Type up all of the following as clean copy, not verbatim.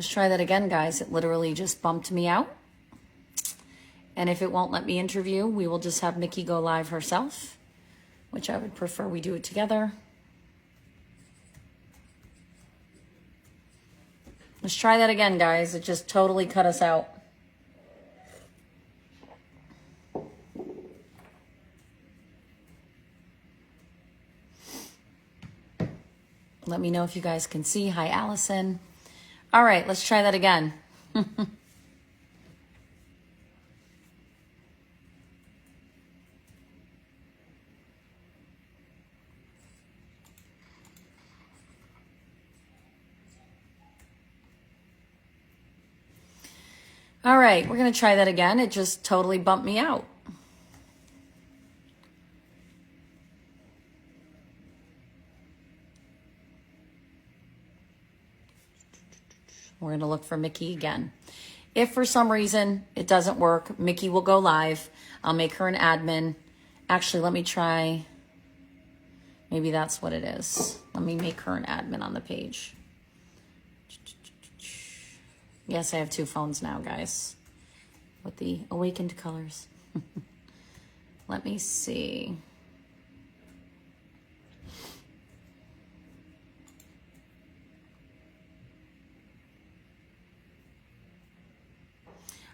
Let's try that again, guys. It literally just bumped me out. And if it won't let me interview, we will just have Mickey go live herself, which I would prefer we do it together. Let's try that again, guys. It just totally cut us out. Let me know if you guys can see. Hi, Allison. All right, let's try that again. All right, we're going to try that again. It just totally bumped me out. We're going to look for Mickey again. If for some reason it doesn't work, Mickey will go live. I'll make her an admin. Actually, let me try. Maybe that's what it is. Let me make her an admin on the page. Yes, I have two phones now, guys, with the awakened colors. Let me see.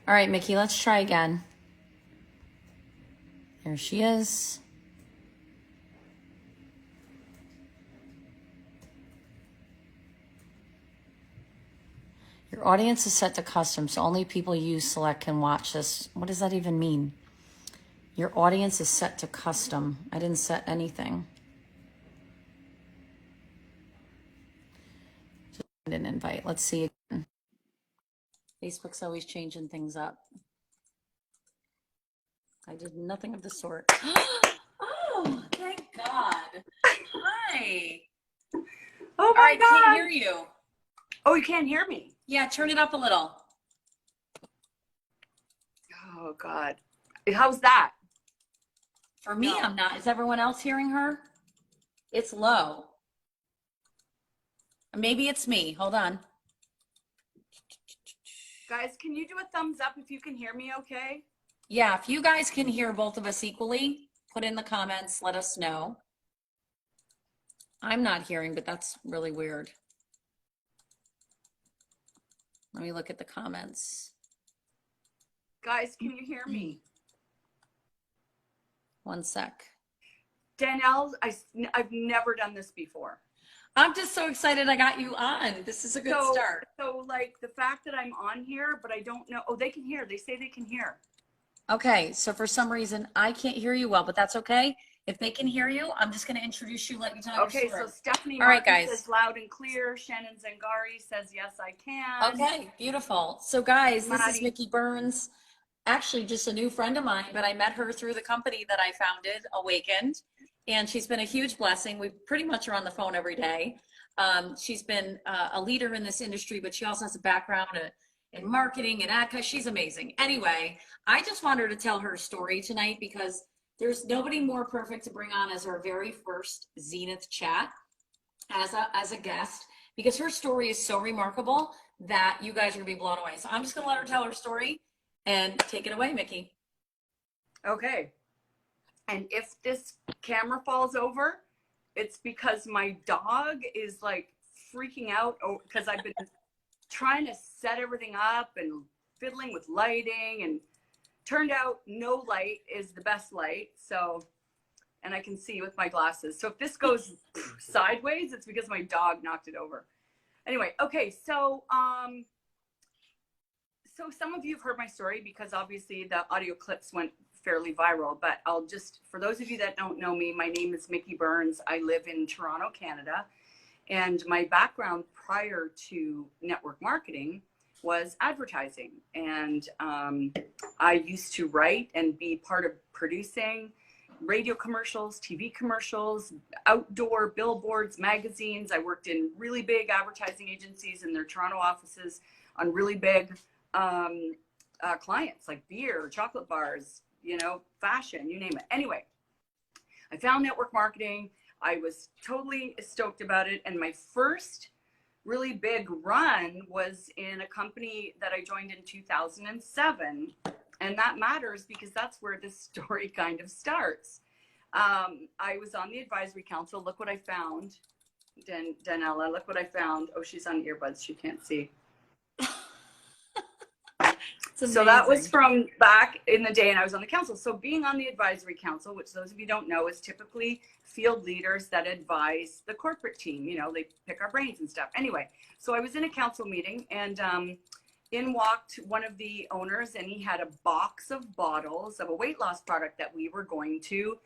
All right, Mickey, let's try again. There she is. Your audience is set to custom, so only people you select can watch this. What does that even mean? Your audience is set to custom. I didn't set anything. Just an invite. Let's see again. Facebook's always changing things up. I did nothing of the sort. Oh, thank God. Hi. Oh my God. I can't hear you. Oh, you can't hear me? Yeah, turn it up a little. Oh God. How's that? For me, no. I'm not. Is everyone else hearing her? It's low. Maybe it's me. Hold on. Guys, can you do a thumbs up if you can hear me okay? Yeah, if you guys can hear both of us equally, put in the comments, let us know. I'm not hearing, but that's really weird. Let me look at the comments. Guys, can you hear me? One sec. Denelle, I've never done this before. I'm just so excited I got you on. This is a good start. So like the fact that I'm on here, but I don't know. Oh, they can hear. They say they can hear. Okay, so for some reason I can't hear you well, but that's okay. If they can hear you, I'm just going to introduce you, let you tell your story. Okay, so Stephanie All right, Martin guys. says loud and clear. Shannon Zangari says, yes, I can. Okay, beautiful. So guys, this is Mickey Burns. Actually just a new friend of mine, but I met her through the company that I founded, Awakened, and she's been a huge blessing. We pretty much are on the phone every day. She's been a leader in this industry, but she also has a background in marketing and ad. She's amazing. Anyway, I just wanted her to tell her story tonight because there's nobody more perfect to bring on as our very first Zenith chat as a guest, because her story is so remarkable that you guys are gonna be blown away. So I'm just gonna let her tell her story and take it away, Mickey. Okay. And if this camera falls over, it's because my dog is like freaking out because I've been trying to set everything up and fiddling with lighting, and turned out no light is the best light. So, and I can see with my glasses. So if this goes sideways, it's because my dog knocked it over. Anyway, okay. So, so some of you have heard my story because obviously the audio clips went fairly viral, but I'll just, for those of you that don't know me, my name is Mickey Burns. I live in Toronto, Canada. And my background prior to network marketing was advertising. And I used to write and be part of producing radio commercials, TV commercials, outdoor billboards, magazines. I worked in really big advertising agencies in their Toronto offices on really big clients like beer, chocolate bars, you know, fashion, you name it. Anyway, I found network marketing. I was totally stoked about it. And my first really big run was in a company that I joined in 2007. And that matters because that's where this story kind of starts. I was on the advisory council. Look what I found. Danella, look what I found. Oh, she's on earbuds. She can't see. So that was from back in the day, and I was on the council. So being on the advisory council, which those of you don't know is typically field leaders that advise the corporate team. You know, they pick our brains and stuff. Anyway, so I was in a council meeting, and in walked one of the owners, and he had a box of bottles of a weight loss product that we were going to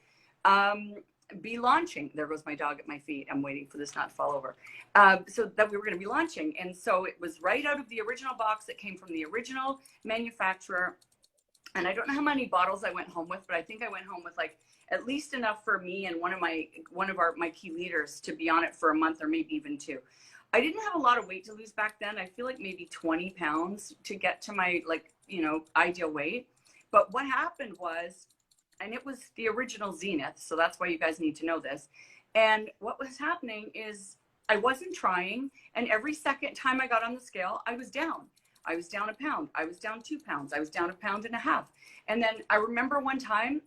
be launching. There goes my dog at my feet. I'm waiting for this not to fall over. So that we were going to be launching. And so it was right out of the original box that came from the original manufacturer. And I don't know how many bottles I went home with, but I think I went home with like at least enough for me and one of my key leaders to be on it for a month or maybe even 2. I didn't have a lot of weight to lose back then. I feel like maybe 20 pounds to get to my, like, you know, ideal weight. But what happened was, and it was the original Zenith, so that's why you guys need to know this. And what was happening is I wasn't trying, and every second time I got on the scale, I was down. I was down a pound. I was down 2 pounds. I was down 1.5 pounds. And then I remember one time,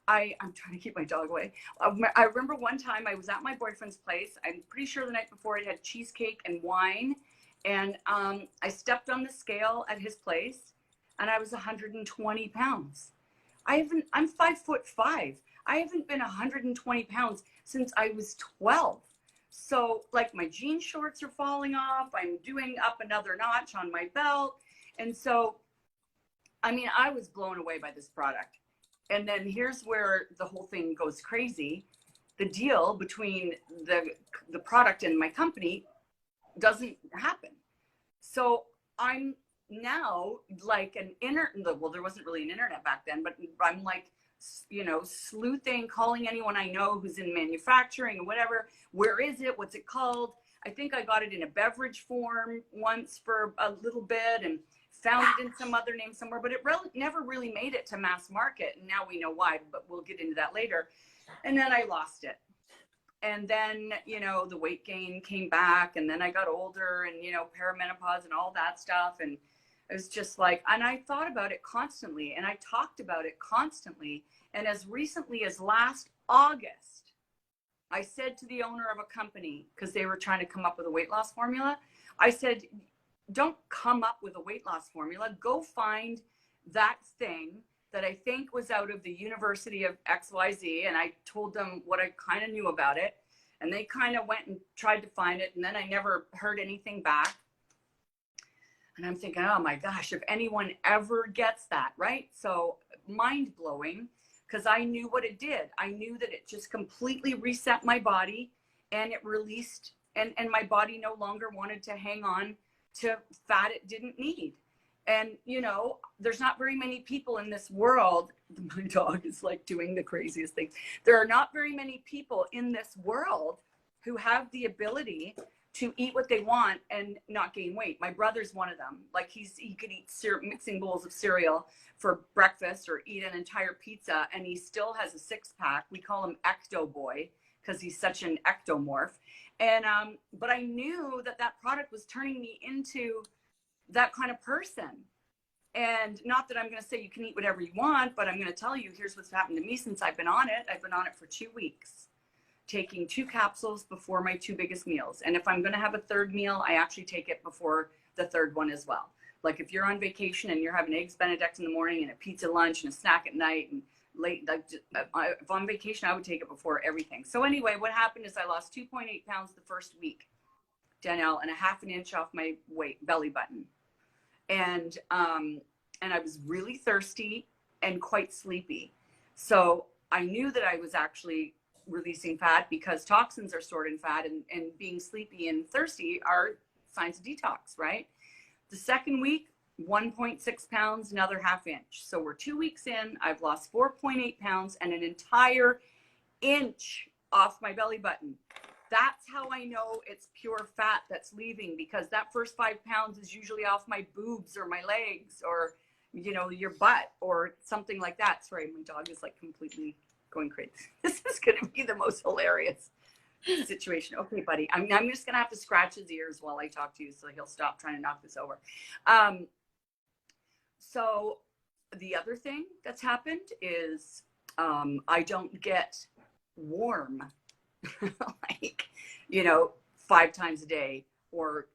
I'm trying to keep my dog away. I remember one time I was at my boyfriend's place. I'm pretty sure the night before it had cheesecake and wine. And I stepped on the scale at his place, and I was 120 pounds. I'm 5'5". I haven't been 120 pounds since I was 12. So like my jean shorts are falling off. I'm doing up another notch on my belt. And so, I mean, I was blown away by this product. And then here's where the whole thing goes crazy. The deal between the product and my company doesn't happen. So I'm now like well, there wasn't really an internet back then, but I'm like, you know, sleuthing, calling anyone I know who's in manufacturing or whatever. Where is it? What's it called? I think I got it in a beverage form once for a little bit and found it in some other name somewhere, but it never really made it to mass market. And now we know why, but we'll get into that later. And then I lost it. And then, you know, the weight gain came back, and then I got older and, you know, perimenopause and all that stuff. And it was just like, and I thought about it constantly, and I talked about it constantly. And as recently as last August, I said to the owner of a company, because they were trying to come up with a weight loss formula, I said, don't come up with a weight loss formula. Go find that thing that I think was out of the University of XYZ. And I told them what I kind of knew about it. And they kind of went and tried to find it. And then I never heard anything back. And I'm thinking, oh my gosh, if anyone ever gets that, right? So mind blowing, because I knew what it did. I knew that it just completely reset my body, and it released, and my body no longer wanted to hang on to fat it didn't need. And, you know, there's not very many people in this world. My dog is like doing the craziest things. There are not very many people in this world who have the ability to eat what they want and not gain weight. My brother's one of them. Like he could eat mixing bowls of cereal for breakfast or eat an entire pizza, and he still has a 6-pack. We call him Ecto Boy because he's such an ectomorph. And but I knew that product was turning me into that kind of person. And not that I'm going to say you can eat whatever you want, but I'm going to tell you, here's what's happened to me since I've been on it. I've been on it for 2 weeks, taking 2 capsules before my 2 biggest meals. And if I'm going to have a third meal, I actually take it before the third one as well. Like if you're on vacation and you're having eggs Benedict in the morning and a pizza lunch and a snack at night and late, like if I'm on vacation, I would take it before everything. So anyway, what happened is I lost 2.8 pounds the first week, Danelle, and a 1/2 inch off my belly button. And I was really thirsty and quite sleepy. So I knew that I was actually releasing fat because toxins are stored in fat, and being sleepy and thirsty are signs of detox, right? The second week, 1.6 pounds, another 1/2 inch. So we're 2 weeks in, I've lost 4.8 pounds and an entire inch off my belly button. That's how I know it's pure fat that's leaving, because that first 5 pounds is usually off my boobs or my legs or, you know, your butt or something like that. Sorry, my dog is like completely going crazy. This is going to be the most hilarious situation. Okay, buddy, I'm just gonna have to scratch his ears while I talk to you, so he'll stop trying to knock this over. So the other thing that's happened is I don't get warm like, 5 times a day or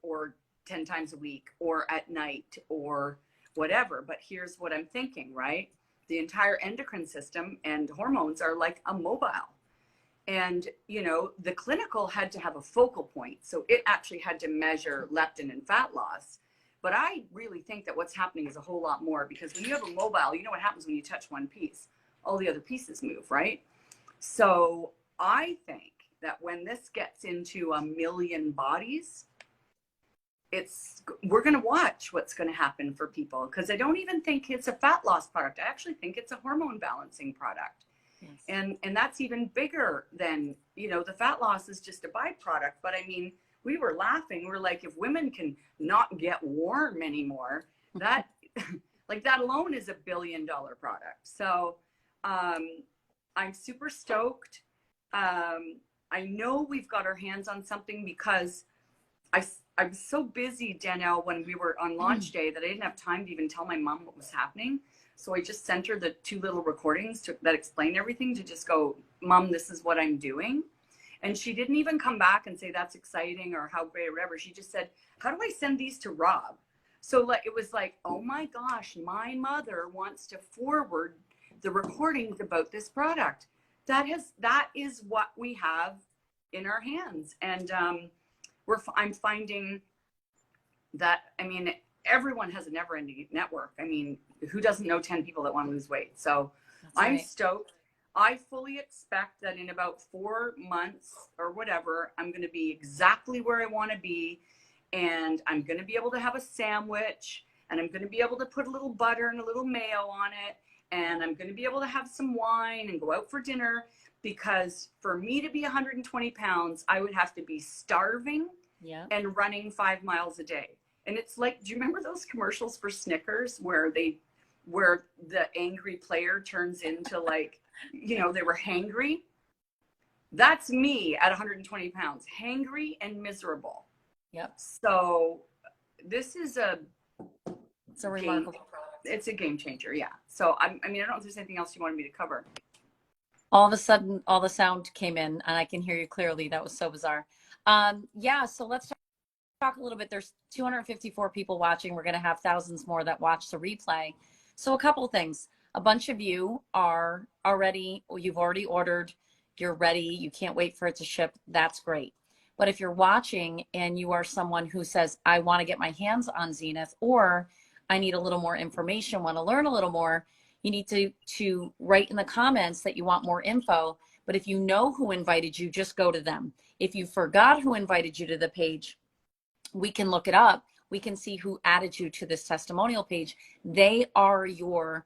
10 times a week or at night or whatever. But here's what I'm thinking, right? The entire endocrine system and hormones are like a mobile. And, the clinical had to have a focal point. So it actually had to measure leptin and fat loss. But I really think that what's happening is a whole lot more, because when you have a mobile, you know what happens when you touch one piece? All the other pieces move, right? So I think that when this gets into 1 million bodies, we're going to watch what's going to happen for people, because I don't even think it's a fat loss product. I actually think it's a hormone balancing product. Yes. And that's even bigger than, the fat loss is just a byproduct. But I mean, we were laughing. We're like, if women can not get warm anymore, that like that alone is $1 billion product. So I'm super stoked. I know we've got our hands on something, because I was so busy, Denelle, when we were on launch day, that I didn't have time to even tell my mom what was happening. So I just sent her the 2 little recordings that explain everything, to just go, Mom, this is what I'm doing. And she didn't even come back and say that's exciting or how great or whatever. She just said, how do I send these to Rob? So it was like, oh my gosh, my mother wants to forward the recordings about this product. That is what we have in our hands. And I'm finding that, I mean, everyone has a never-ending network. I mean, who doesn't know 10 people that want to lose weight? So I'm stoked. I fully expect that in about 4 months or whatever, I'm going to be exactly where I want to be. And I'm going to be able to have a sandwich, and I'm going to be able to put a little butter and a little mayo on it. And I'm going to be able to have some wine and go out for dinner, because for me to be 120 pounds, I would have to be starving and running 5 miles a day. And it's like, do you remember those commercials for Snickers where the angry player turns into like, they were hangry? That's me at 120 pounds, hangry and miserable. Yep. So this is it's a remarkable product. It's a game changer. Yeah. So I don't know if there's anything else you wanted me to cover. All of a sudden, all the sound came in and I can hear you clearly. That was so bizarre. So let's talk a little bit. There's 254 people watching. We're going to have thousands more that watch the replay. So a couple of things. A bunch of you are already, or you've already ordered, you're ready, you can't wait for it to ship. That's great. But if you're watching and you are someone who says, I want to get my hands on Zenith, or I need a little more information, want to learn a little more, you need to write in the comments that you want more info. But if you know who invited you, just go to them. If you forgot who invited you to the page, we can look it up. We can see who added you to this testimonial page. They are your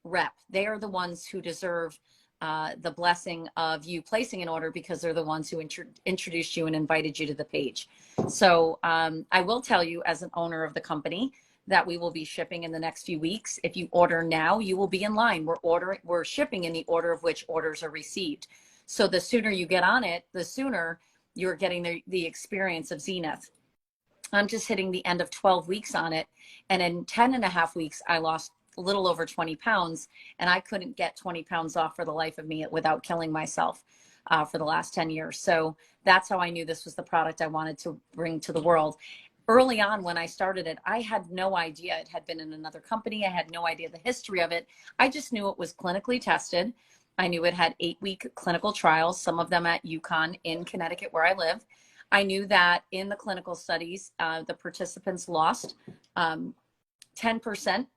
rep. They are the ones who deserve the blessing of you placing an order, because they're the ones who introduced you and invited you to the page. So I will tell you, as an owner of the company, that we will be shipping in the next few weeks. If you order now, you will be in line. We're shipping in the order of which orders are received. So the sooner you get on it, the sooner you're getting the experience of Zenith. I'm just hitting the end of 12 weeks on it. And in 10 and a half weeks, I lost a little over 20 pounds, and I couldn't get 20 pounds off for the life of me without killing myself for the last 10 years. So that's how I knew this was the product I wanted to bring to the world. Early on, when I started it, I had no idea it had been in another company. I had no idea the history of it. I just knew it was clinically tested. I knew it had 8-week clinical trials, some of them at UConn in Connecticut, where I live. I knew that in the clinical studies, the participants lost 10%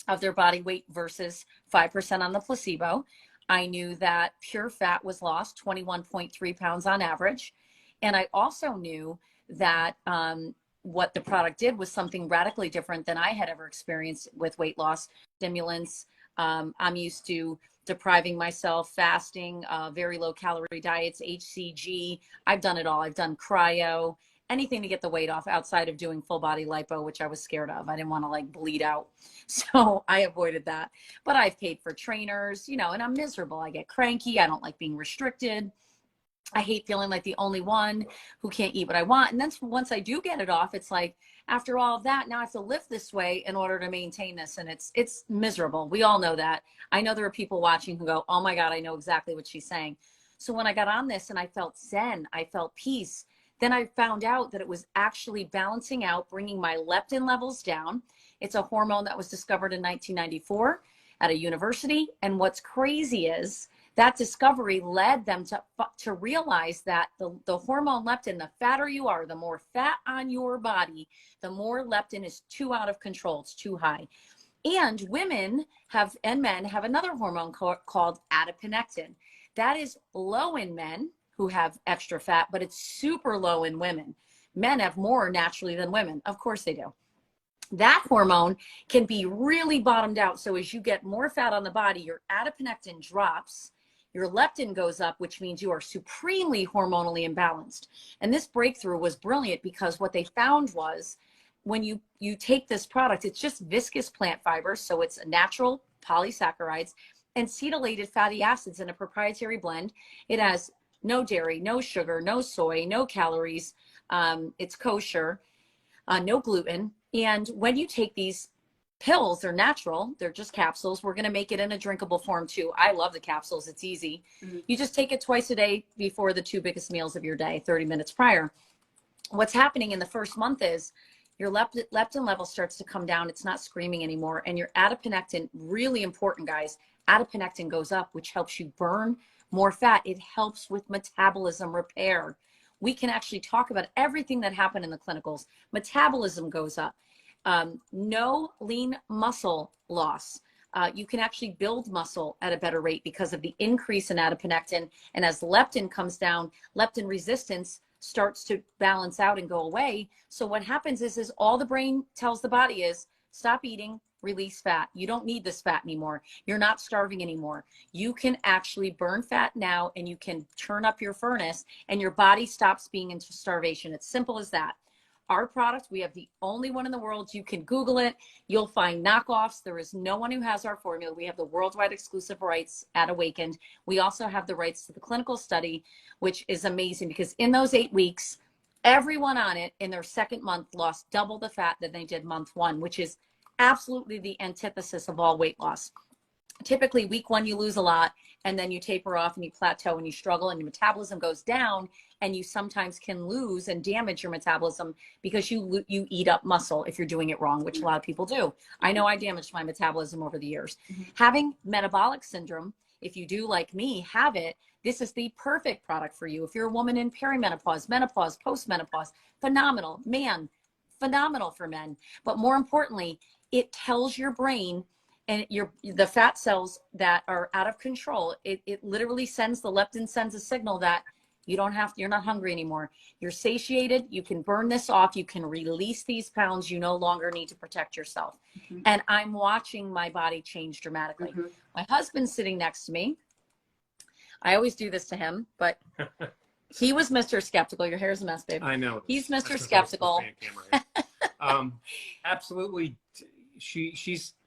of their body weight versus 5% on the placebo. I knew that pure fat was lost, 21.3 pounds on average. And I also knew that what the product did was something radically different than I had ever experienced with weight loss. Stimulants, I'm used to depriving myself, fasting, very low calorie diets, HCG. I've done it all. I've done cryo, anything to get the weight off outside of doing full body lipo, which I was scared of. I didn't want to like bleed out. So I avoided that. But I've paid for trainers, and I'm miserable. I get cranky. I don't like being restricted. I hate feeling like the only one who can't eat what I want. And then once I do get it off, it's like, after all of that, now I have to live this way in order to maintain this. And it's miserable. We all know that. I know there are people watching who go, oh my God, I know exactly what she's saying. So when I got on this and I felt zen, I felt peace, then I found out that it was actually balancing out, bringing my leptin levels down. It's a hormone that was discovered in 1994 at a university. And what's crazy is that discovery led them to realize that the hormone leptin, the fatter you are, the more fat on your body, the more leptin is too out of control. It's too high. And women have, and men have another hormone called adiponectin. That is low in men who have extra fat, but it's super low in women. Men have more naturally than women. Of course they do. That hormone can be really bottomed out. So as you get more fat on the body, your adiponectin drops, your leptin goes up, which means you are supremely hormonally imbalanced. And this breakthrough was brilliant because what they found was when you take this product, it's just viscous plant fibers. So it's natural polysaccharides and cetylated fatty acids in a proprietary blend. It has no dairy, no sugar, no soy, no calories. It's kosher, no gluten. And when you take these pills, they're natural, they're just capsules. We're going to make it in a drinkable form too. I love the capsules. It's easy. You just take it twice a day before the 2 biggest meals of your day, 30 minutes prior. What's happening in the first month is your leptin level starts to come down. It's not screaming anymore. And your adiponectin, really important, guys, adiponectin goes up, which helps you burn more fat. It helps with metabolism repair. We can actually talk about everything that happened in the clinicals. Metabolism goes up. No lean muscle loss. You can actually build muscle at a better rate because of the increase in adiponectin. And as leptin comes down, leptin resistance starts to balance out and go away. So what happens is all the brain tells the body is stop eating, release fat. You don't need this fat anymore. You're not starving anymore. You can actually burn fat now and you can turn up your furnace and your body stops being into starvation. It's simple as that. Our product, we have the only one in the world. You can Google it. You'll find knockoffs. There is no one who has our formula. We have the worldwide exclusive rights at Awakened. We also have the rights to the clinical study, which is amazing because in those 8 weeks, everyone on it in their second month lost double the fat that they did month 1, which is absolutely the antithesis of all weight loss. Typically week 1, you lose a lot and then you taper off and you plateau and you struggle and your metabolism goes down and you sometimes can lose and damage your metabolism because you eat up muscle if you're doing it wrong, which a lot of people do. I know I damaged my metabolism over the years. Having metabolic syndrome, if you do like me, have it, this is the perfect product for you. If you're a woman in perimenopause, menopause, postmenopause, phenomenal. Man, phenomenal for men. But more importantly, it tells your brain and the fat cells that are out of control, it literally sends, the leptin sends a signal that you're not hungry anymore. You're satiated. You can burn this off. You can release these pounds. You no longer need to protect yourself. And I'm watching my body change dramatically. My husband's sitting next to me. I always do this to him, but he was Mr. Skeptical. Your hair's a mess, babe. I know. He's Mr. Skeptical. Absolutely.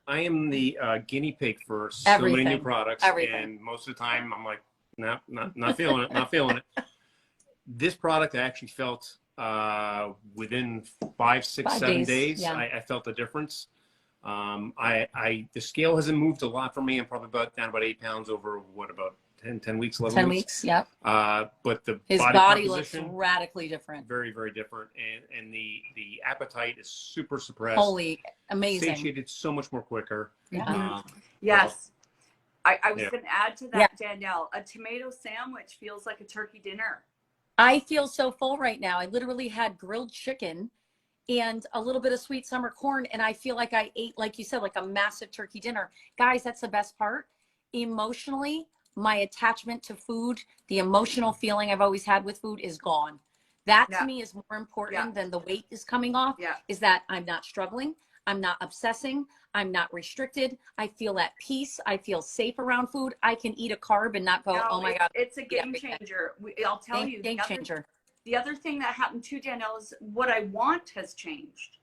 I am the guinea pig for so many new products. And most of the time I'm like, not feeling it, not feeling it. This product I actually felt within 5, 6, 7 days. Yeah. I felt the difference. The scale hasn't moved a lot for me. I'm probably down about 8 pounds over about 10 weeks, 11 10 weeks. weeks, yep. But his body looks radically different. Very, very different. And the appetite is super suppressed. Holy, amazing. Satiated so much more quicker. Yeah. Yes. I was going to add to that, Danielle, a tomato sandwich feels like a turkey dinner. I feel so full right now. I literally had grilled chicken and a little bit of sweet summer corn. And I feel like I ate, like you said, like a massive turkey dinner. Guys, that's the best part. Emotionally, my attachment to food, the emotional feeling I've always had with food is gone. That to me is more important than the weight is coming off, is that I'm not struggling. I'm not obsessing. I'm not restricted. I feel at peace. I feel safe around food. I can eat a carb and not go, oh my God. It's a game changer. I'll tell you. Game changer. The other thing that happened too, Danielle, is what I want has changed.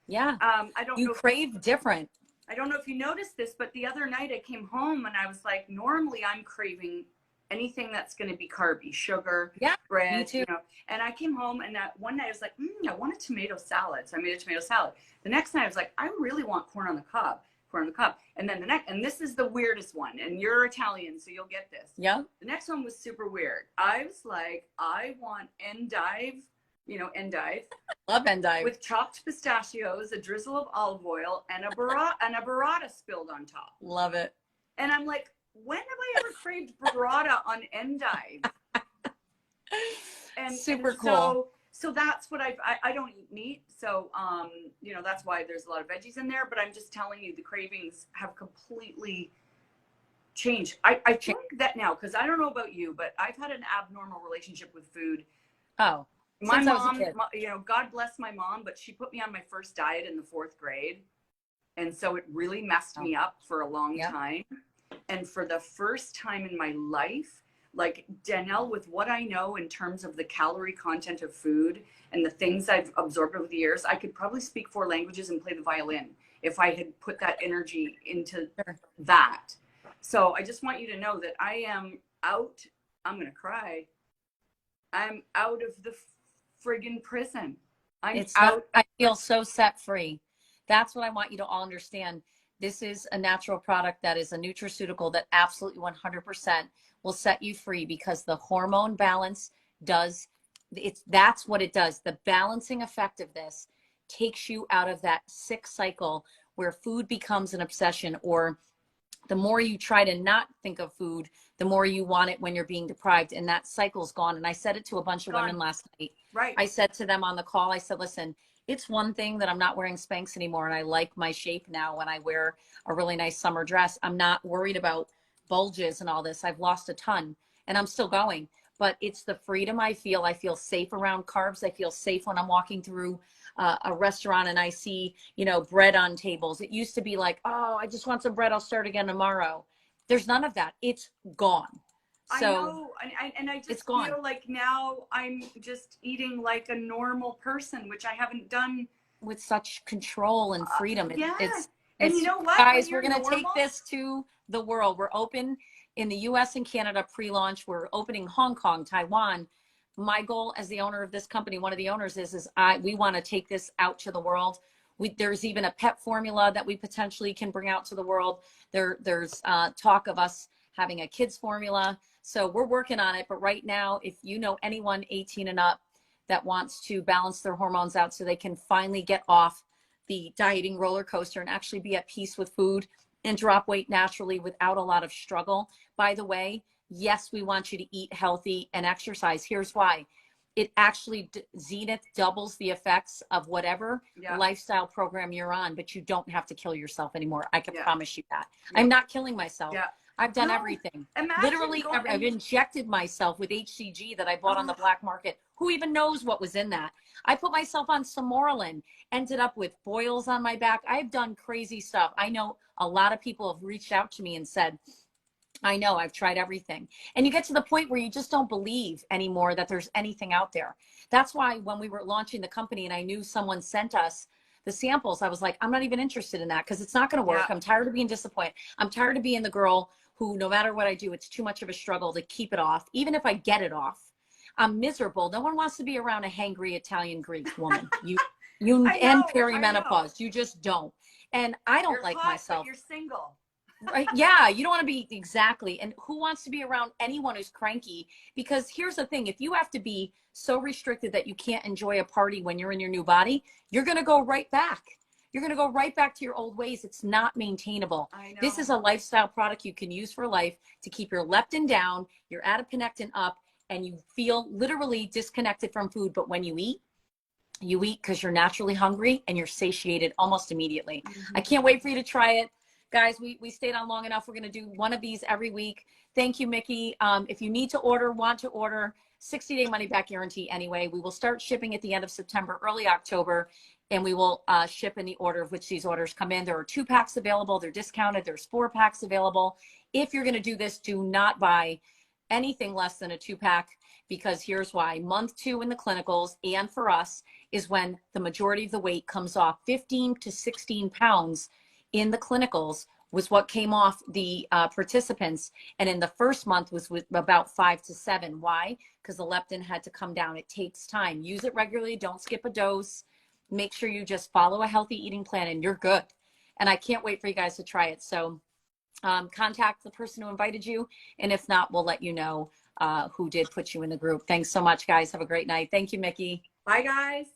Yeah. I don't know. You crave different. I don't know if you noticed this, but the other night I came home and I was like, normally I'm craving anything that's going to be carby, sugar, Yeah, bread, me too. you know. And I came home and that one night I was like, I want a tomato salad. So I made a tomato salad. The next night I was like, I really want corn on the cob. And then and this is the weirdest one, and you're Italian, so you'll get this. Yeah. The next one was super weird. I was like, I want endive, endive. Love endive. With chopped pistachios, a drizzle of olive oil, and a burrata spilled on top. Love it. And I'm like, when have I ever craved burrata on endive? And super cool. So that's what I don't eat meat. So, that's why there's a lot of veggies in there, but I'm just telling you, the cravings have completely changed. I think that now, cause I don't know about you, but I've had an abnormal relationship with food. Oh, my mom, God bless my mom, but she put me on my first diet in the 4th grade. And so it really messed me up for a long time. And for the first time in my life, like Denelle, with what I know in terms of the calorie content of food and the things I've absorbed over the years, I could probably speak 4 languages and play the violin if I had put that energy into that. So I just want you to know that I am out. I'm going to cry. I'm out of the friggin' prison. I feel so set free. That's what I want you to all understand. This is a natural product that is a nutraceutical that absolutely 100% will set you free, because the hormone balance that's what it does. The balancing effect of this takes you out of that sick cycle where food becomes an obsession, or the more you try to not think of food, the more you want it when you're being deprived, and that cycle's gone. And I said it to a bunch of women last night. Right. I said to them on the call, I said, listen, it's one thing that I'm not wearing Spanx anymore, and I like my shape now when I wear a really nice summer dress. I'm not worried about bulges and all this. I've lost a ton and I'm still going, but it's the freedom I feel. I feel safe around carbs. I feel safe when I'm walking through a restaurant and I see, bread on tables. It used to be like, oh, I just want some bread. I'll start again tomorrow. There's none of that. It's gone. So I know, and I just feel like now I'm just eating like a normal person, which I haven't done with such control and freedom. And you know what, guys, we're going to take this to the world. We're open in the US and Canada pre-launch. We're opening Hong Kong, Taiwan. My goal as the owner of this company, one of the owners we want to take this out to the world. There's even a pet formula that we potentially can bring out to the world. There's talk of us having a kids formula. So we're working on it. But right now, if you know anyone 18 and up that wants to balance their hormones out so they can finally get off the dieting roller coaster and actually be at peace with food and drop weight naturally without a lot of struggle. By the way, yes, we want you to eat healthy and exercise. Here's why. It actually, Zenith doubles the effects of whatever lifestyle program you're on, but you don't have to kill yourself anymore. I can promise you that. I'm not killing myself. I've done everything. Literally, I've injected myself with HCG that I bought on the black market. Who even knows what was in that? I put myself on Samoralin, ended up with boils on my back. I've done crazy stuff. I know a lot of people have reached out to me and said, I know, I've tried everything. And you get to the point where you just don't believe anymore that there's anything out there. That's why when we were launching the company and I knew someone sent us the samples, I was like, I'm not even interested in that because it's not going to work. I'm tired of being disappointed. I'm tired of being the girl who, no matter what I do, it's too much of a struggle to keep it off. Even if I get it off, I'm miserable. No one wants to be around a hangry Italian Greek woman. You and perimenopause. You just don't. And I don't like myself. But you're single. Right? Yeah, you don't want to be exactly. And who wants to be around anyone who's cranky? Because here's the thing, if you have to be so restricted that you can't enjoy a party when you're in your new body, you're going to go right back. You're going to go right back to your old ways. It's not maintainable. I know. This is a lifestyle product you can use for life to keep your leptin down, your adiponectin up, and you feel literally disconnected from food. But when you eat because you're naturally hungry and you're satiated almost immediately. I can't wait for you to try it. Guys, we stayed on long enough. We're going to do one of these every week. Thank you, Mickey. If you need to order, want to order, 60-day money-back guarantee anyway. We will start shipping at the end of September, early October, and we will ship in the order of which these orders come in. There are 2-packs available. They're discounted. There's 4-packs available. If you're going to do this, do not buy anything less than a 2-pack, because here's why. Month 2 in the clinicals and for us is when the majority of the weight comes off. 15 to 16 pounds in the clinicals was what came off the participants. And in the first month was with about 5 to 7. Why? Because the leptin had to come down. It takes time. Use it regularly. Don't skip a dose. Make sure you just follow a healthy eating plan and you're good. And I can't wait for you guys to try it. So contact the person who invited you. And if not, we'll let you know who did put you in the group. Thanks so much, guys. Have a great night. Thank you, Mickey. Bye, guys.